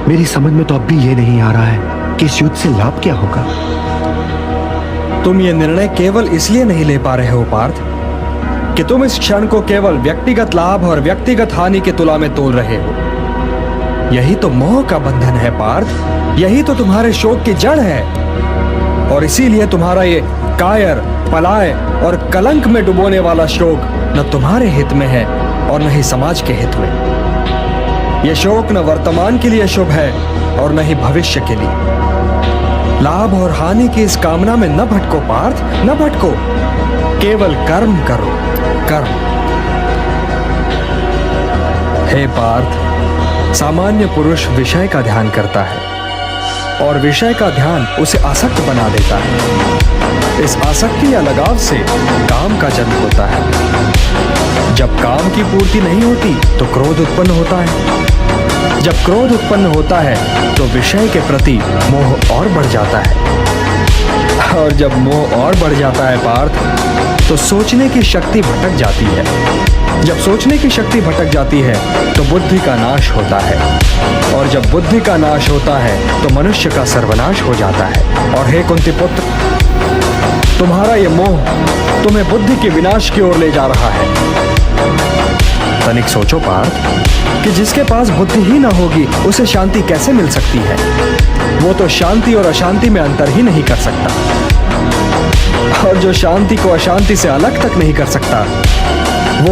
मेरी समझ में तो अब भी ये नहीं आ रहा है कि इस युद्ध से लाभ क्या होगा। तुम ये निर्णय केवल इसलिए नहीं ले पा रहे हो पार्थ कि तुम इस क्षण को केवल व्यक्तिगत लाभ और व्यक्तिगत हानि के तुला में तोल रहे हो। यही तो मोह का बंधन है पार्थ, यही तो तुम्हारे शोक की जड़ है। और इसीलिए तुम्हारा ये कायर, पलाय और कलंक में डुबोने वाला शोक न तुम्हारे हित में है और न ही समाज के हित में। यह शोक न वर्तमान के लिए शुभ है और न ही भविष्य के लिए। लाभ और हानि की इस कामना में न भटको पार्थ, न भटको। केवल कर्म करो, कर्म। हे पार्थ, सामान्य पुरुष विषय का ध्यान करता है और विषय का ध्यान उसे आसक्त बना देता है। इस आसक्ति या लगाव से काम का जन्म होता है। जब काम की पूर्ति नहीं होती तो क्रोध उत्पन्न होता है। जब क्रोध उत्पन्न होता है तो विषय के प्रति मोह और बढ़ जाता है। और जब मोह और बढ़ जाता है पार्थ, तो सोचने की शक्ति भटक जाती है। जब सोचने की शक्ति भटक जाती है तो बुद्धि का नाश होता है। और जब बुद्धि का नाश होता है तो मनुष्य का सर्वनाश हो जाता है। और हे कुंती पुत्र, तुम्हारा ये मोह तुम्हें बुद्धि के विनाश की ओर ले जा रहा है। तनिक सोचो पार्थ कि जिसके पास बुद्धि ही ना होगी उसे शांति कैसे मिल सकती है। वो तो शांति और अशांति में अंतर ही नहीं कर सकता। और जो शांति को अशांति से अलग तक नहीं कर सकता, वो